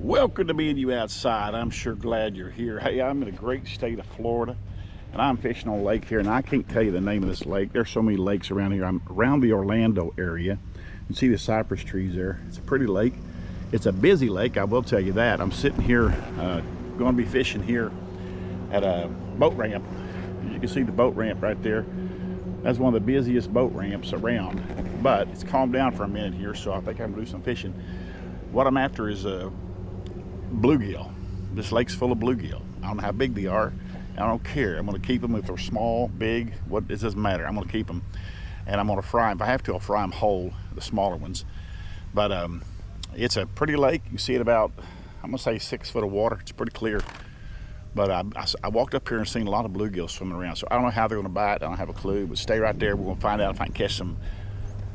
Welcome to Me and You Outside. I'm sure glad you're here. Hey, I'm in the great state of Florida, and I'm fishing on a lake here, and I can't tell you the name of this lake. There's so many lakes around here. I'm around the Orlando area. You can see the cypress trees there. It's a pretty lake. It's a busy lake, I will tell you that. I'm sitting here, going to be fishing here at a boat ramp. You can see the boat ramp right there. That's one of the busiest boat ramps around, but it's calmed down for a minute here, so I think I'm gonna do some fishing. What I'm after is bluegill. This lake's full of bluegill. I don't know how big they are. I don't care. I'm gonna keep them if they're small, big, it doesn't matter. I'm gonna keep them, and I'm gonna fry them. If I have to, I'll fry them whole, the smaller ones. But it's a pretty lake. You see it about, I'm gonna say 6 foot of water. It's pretty clear. But I walked up here and seen a lot of bluegill swimming around. So I don't know how they're gonna bite. I don't have a clue. But stay right there. We're gonna find out if I can catch some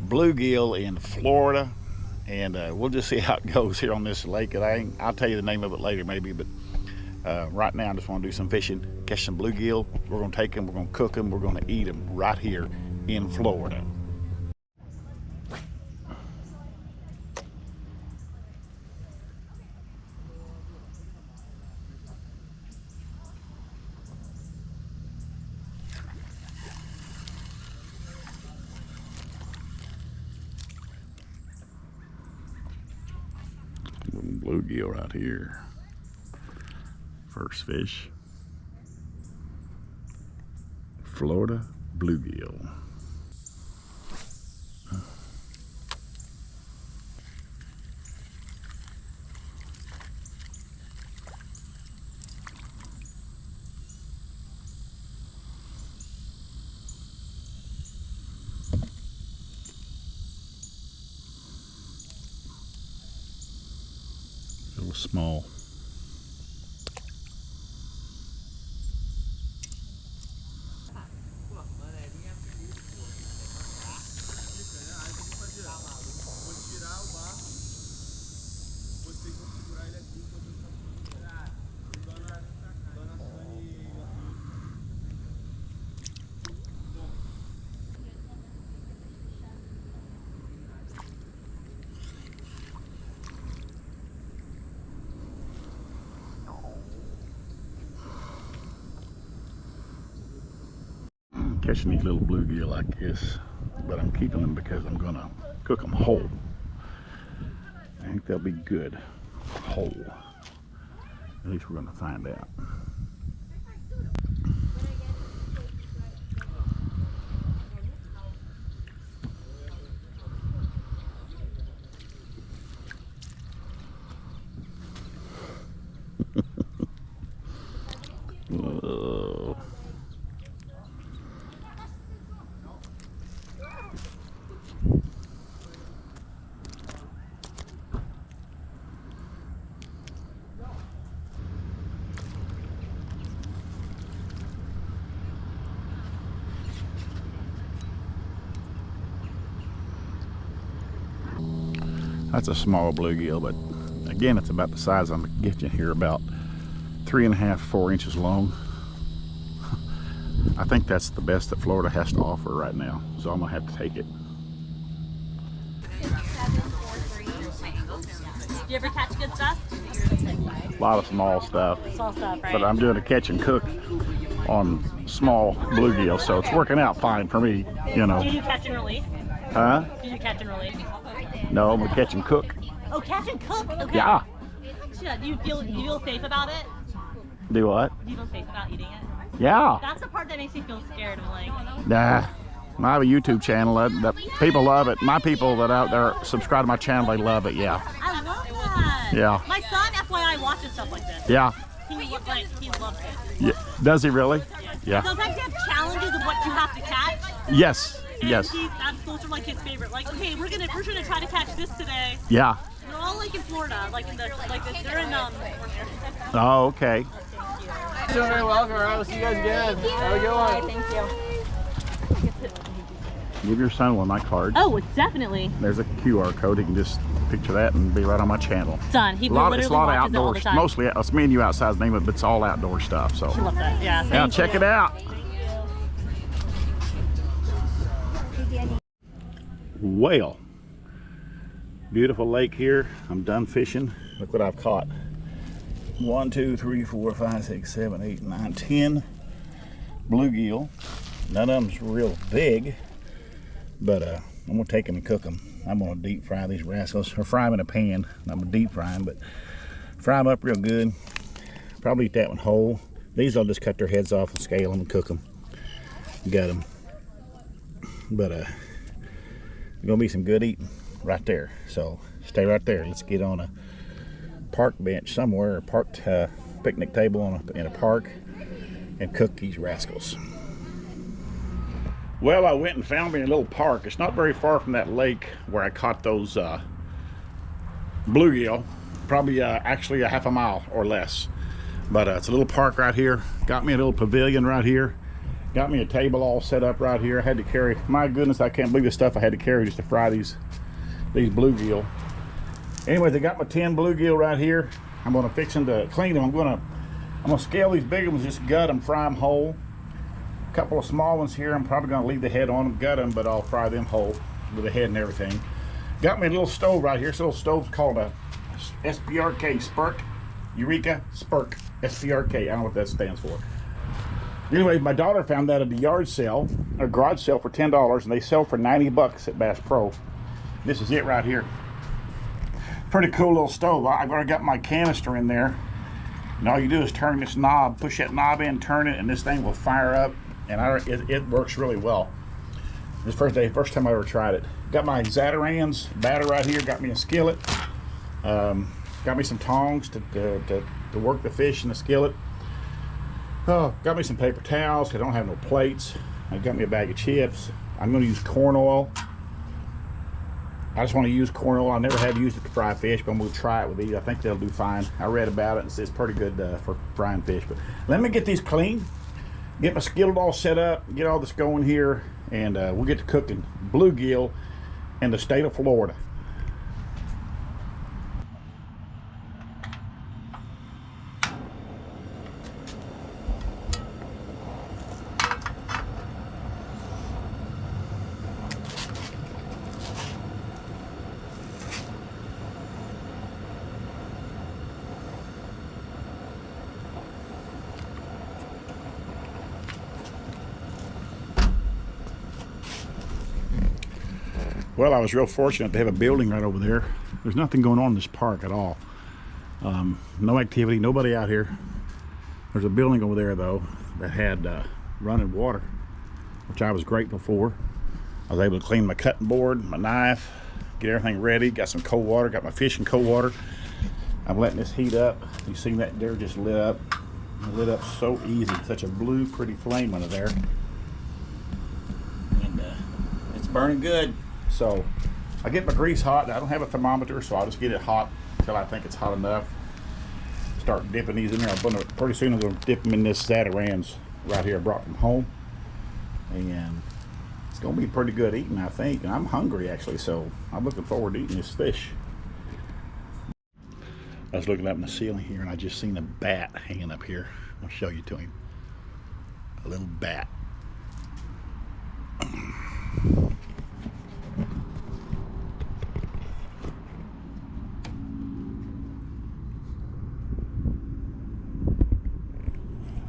bluegill in Florida. And we'll just see how it goes here on this lake. I'll tell you the name of it later maybe, but right now I just want to do some fishing, catch some bluegill. We're going to take them, we're going to cook them, we're going to eat them right here in Florida. Bluegill right here. First fish. Florida bluegill. A little small. Catching these little bluegill like this, but I'm keeping them because I'm gonna cook them whole. I think they'll be good whole. At least we're gonna find out. Whoa. That's a small bluegill, but again, it's about the size I'm getting here, about 3.5 to 4 inches long. I think that's the best that Florida has to offer right now, so I'm gonna have to take it. You ever catch good stuff? A lot of small stuff. Small stuff, right? But I'm doing a catch and cook on small bluegill, so it's working out fine for me, you know. Do you catch and release? Huh? Do you catch and release? No, I'm gonna catch and cook. Oh, catch and cook? Okay. Yeah. Yeah, do you feel safe about it? Do what? Do you feel safe about eating it? Yeah. That's the part that makes me feel scared. I'm like, Nah. I have a YouTube channel that people love it. My people that out there subscribe to my channel, they love it. Yeah. I love that. Yeah. My son, FYI, watches stuff like this. Yeah. He loves it. Yeah. Does he really? Yeah. Sometimes they have challenges of what you have to catch. Yes. And Yes. those are like his favorite. Like, okay, we're gonna try to catch this today. Yeah. They're all like in Florida, they're in Oh, okay. Doing very well, Girl. We'll see you guys again. Have a good one. Thank you. Give your son one of my cards. Oh, definitely. There's a QR code. He can just picture that and be right on my channel. Son, he literally it's a lot of watches it all outdoor, the time. mostly it's Me and You Outside's name of it, but it's all outdoor stuff. So He loves it. Yeah. now check it out. Well, beautiful lake here. I'm done fishing. Look what I've caught. 1, 2, 3, 4, 5, 6, 7, 8, 9, 10 bluegill. None of them's real big, but I'm gonna take them and cook them. I'm gonna deep fry these rascals, or fry them in a pan. I'm gonna deep fry them, but fry them up real good. Probably eat that one whole. These I'll just cut their heads off and scale them and cook them. Got them. But there's gonna be some good eating right there. So stay right there. Let's get on a park bench somewhere, or parked picnic table in a park, and cook these rascals. Well, I went and found me a little park. It's not very far from that lake where I caught those bluegill. Probably actually a half a mile or less. But it's a little park right here. Got me a little pavilion right here. Got me a table all set up right here. I had to carry, my goodness, I can't believe the stuff I had to carry just to fry these bluegill. Anyway, they got my 10 bluegill right here. I'm gonna fix them to clean them. I'm gonna scale these big ones, just gut them, fry them whole. A couple of small ones here, I'm probably gonna leave the head on them, gut them, but I'll fry them whole with the head and everything. Got me a little stove right here. This little stove's called a SPRK, Spurk, Eureka Spurk, SPRK. I don't know what that stands for. Anyway, my daughter found that at the yard sale, or garage sale, for $10, and they sell for 90 bucks at Bass Pro. This is it right here. Pretty cool little stove. I've already got my canister in there, and all you do is turn this knob, push that knob in, turn it, and this thing will fire up, and it works really well. This first time I ever tried it. Got my Zatarans batter right here. Got me a skillet. Got me some tongs to work the fish in the skillet. Oh, got me some paper towels. I don't have no plates. I got me a bag of chips. I'm going to use corn oil. I just want to use corn oil. I never have used it to fry fish, but I'm going to try it with these. I think they'll do fine. I read about it and it's pretty good for frying fish. But let me get these clean, get my skillet all set up, get all this going here, and we'll get to cooking bluegill in the state of Florida. Well, I was real fortunate to have a building right over there. There's nothing going on in this park at all. No activity, nobody out here. There's a building over there though that had running water, which I was grateful for. I was able to clean my cutting board, my knife, get everything ready. Got some cold water, got my fish in cold water. I'm letting this heat up. You see that there just lit up. It lit up so easy. Such a blue, pretty flame under there. And it's burning good. So I get my grease hot. I don't have a thermometer, so I'll just get it hot until I think it's hot enough. Start dipping these in there. Pretty soon I'm going to dip them in this Zatarans right here I brought from home. And it's going to be pretty good eating, I think. And I'm hungry, actually, so I'm looking forward to eating this fish. I was looking up in the ceiling here, and I just seen a bat hanging up here. I'll show you to him. A little bat.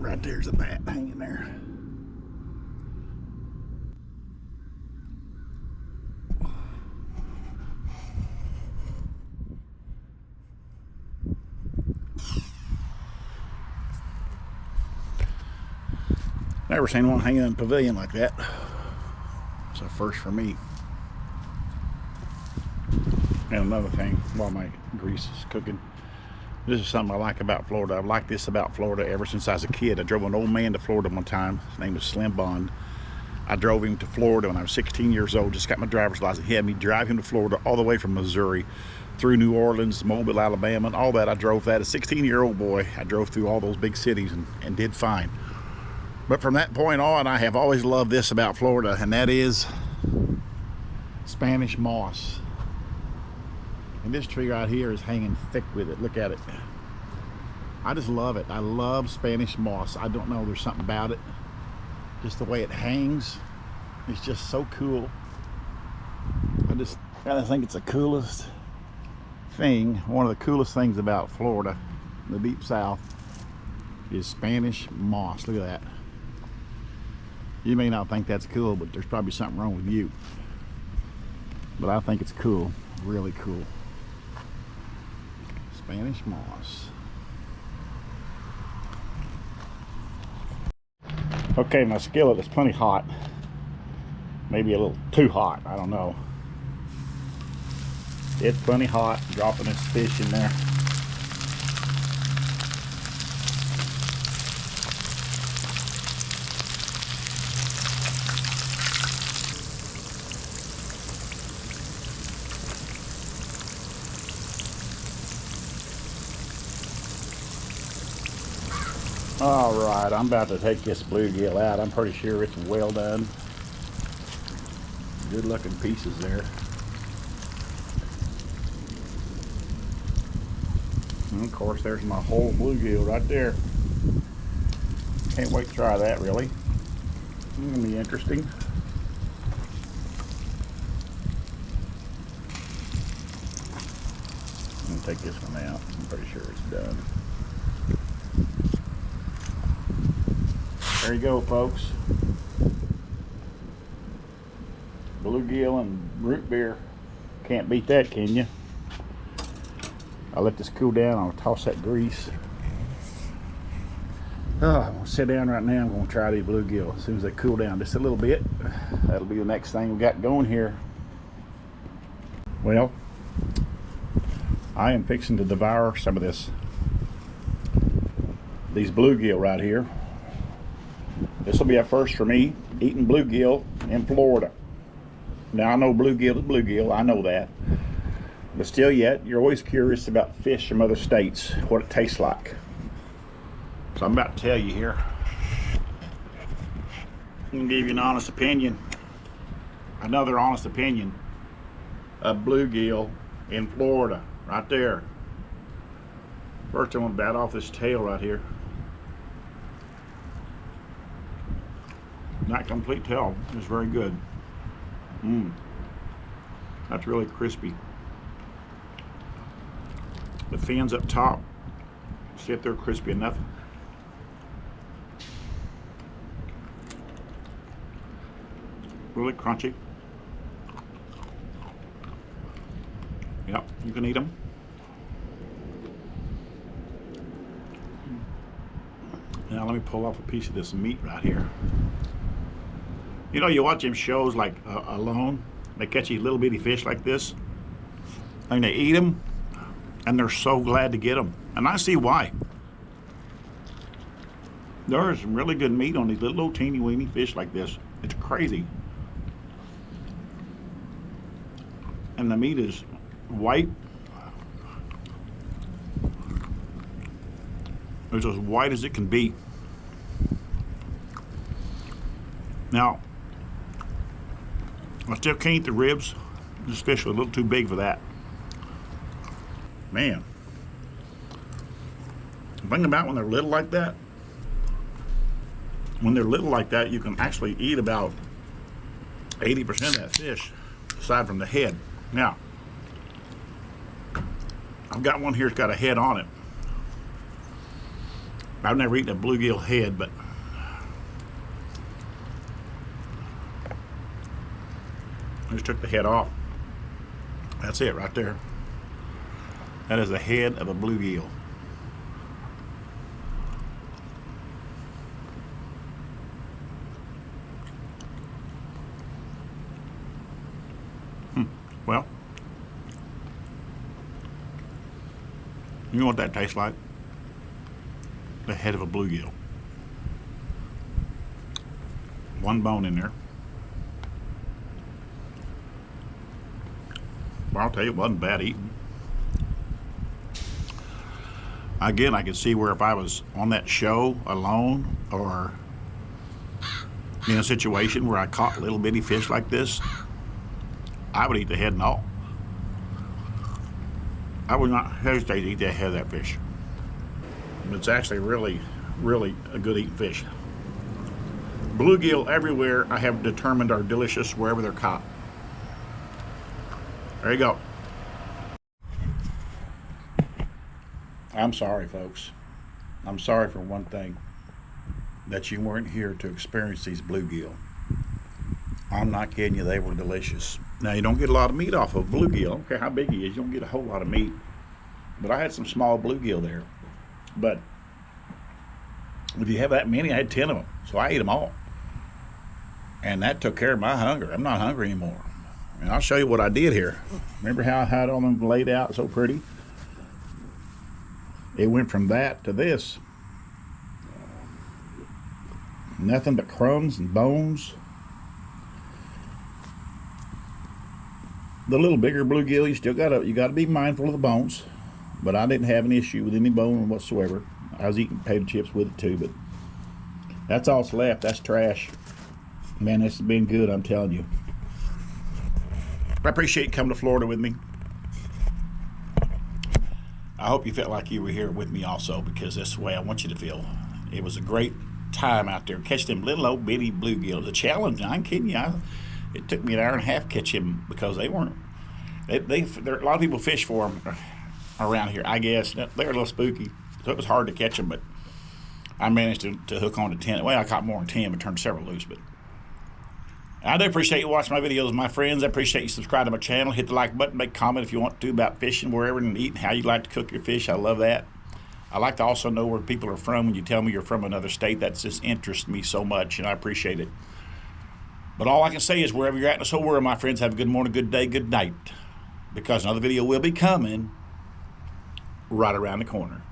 Right there's a bat hanging there. Never seen one hanging in a pavilion like that. It's a first for me. And another thing, while my grease is cooking, this is something I like about Florida. I've liked this about Florida ever since I was a kid. I drove an old man to Florida one time. His name was Slim Bond. I drove him to Florida when I was 16 years old. Just got my driver's license. He had me drive him to Florida all the way from Missouri through New Orleans, Mobile, Alabama, and all that. I drove that. A 16-year-old boy, I drove through all those big cities and did fine. But from that point on, I have always loved this about Florida, and that is Spanish moss. And this tree right here is hanging thick with it. Look at it. I just love it. I love Spanish moss. I don't know, there's something about it. Just the way it hangs. It's just so cool. I think it's the coolest thing, one of the coolest things about Florida, the deep south, is Spanish moss. Look at that. You may not think that's cool, but there's probably something wrong with you. But I think it's cool, really cool. Spanish moss. Okay, my skillet is plenty hot. Maybe a little too hot, I don't know. It's plenty hot, dropping this fish in there. All right, I'm about to take this bluegill out. I'm pretty sure it's well done. Good looking pieces there. And of course, there's my whole bluegill right there. Can't wait to try that, really. It's gonna be interesting. I'm gonna take this one out. I'm pretty sure it's done. There you go, folks. Bluegill and root beer. Can't beat that, can you? I'll let this cool down. I'll toss that grease. Oh, I'm gonna sit down right now. I'm gonna try these bluegill as soon as they cool down just a little bit. That'll be the next thing we got going here. Well, I am fixing to devour some of these bluegill right here. This will be a first for me, eating bluegill in Florida. Now, I know bluegill is bluegill, I know that. But still yet, you're always curious about fish from other states, what it tastes like. So I'm about to tell you here. I'm gonna give you an honest opinion. Another honest opinion of bluegill in Florida, right there. First, I'm gonna bat off this tail right here. Not complete tail, it's very good. That's really crispy. The fins up top, see if they're crispy enough. Really crunchy. Yep, you can eat them. Now let me pull off a piece of this meat right here. You know, you watch them shows like Alone, they catch these little bitty fish like this, and they eat them, and they're so glad to get them. And I see why. There is some really good meat on these little teeny weeny fish like this. It's crazy. And the meat is white. It's as white as it can be. Now, I still can't eat the ribs. This fish was a little too big for that. Man. The thing about when they're little like that, you can actually eat about 80% of that fish, aside from the head. Now, I've got one here that's got a head on it. I've never eaten a bluegill head, but I just took the head off. That's it right there. That is the head of a bluegill. Well, you know what that tastes like? The head of a bluegill. One bone in there. Well, I'll tell you, it wasn't bad eating. Again, I could see where if I was on that show alone, or in a situation where I caught little bitty fish like this, I would eat the head and all. I would not hesitate to eat that head of that fish. It's actually really, really a good eating fish. Bluegill everywhere, I have determined, are delicious wherever they're caught. There you go. I'm sorry, folks. I'm sorry for one thing, that you weren't here to experience these bluegill. I'm not kidding you, they were delicious. Now, you don't get a lot of meat off of bluegill. I don't care how big he is, you don't get a whole lot of meat. But I had some small bluegill there. But if you have that many, I had 10 of them. So I ate them all. And that took care of my hunger. I'm not hungry anymore. And I'll show you what I did here. Remember how I had all them laid out so pretty? It went from that to this. Nothing but crumbs and bones. The little bigger bluegill, you gotta be mindful of the bones. But I didn't have an issue with any bone whatsoever. I was eating potato chips with it too, but that's all that's left. That's trash. Man, this has been good, I'm telling you. I appreciate you coming to Florida with me. I hope you felt like you were here with me also, because that's the way I want you to feel. It was a great time out there catching them little old bitty bluegill. The challenge, I'm kidding you, it took me an hour and a half to catch him, because there a lot of people fish for them around here, I guess. They're a little spooky, so it was hard to catch them, but I managed to hook on to 10. Well, I caught more than 10, but turned several loose. But I do appreciate you watching my videos, my friends. I appreciate you subscribing to my channel. Hit the like button, make a comment if you want to about fishing, wherever, and eating, how you like to cook your fish. I love that. I like to also know where people are from. When you tell me you're from another state, that just interests me so much, and I appreciate it. But all I can say is, wherever you're at in this whole world, my friends, have a good morning, good day, good night, because another video will be coming right around the corner.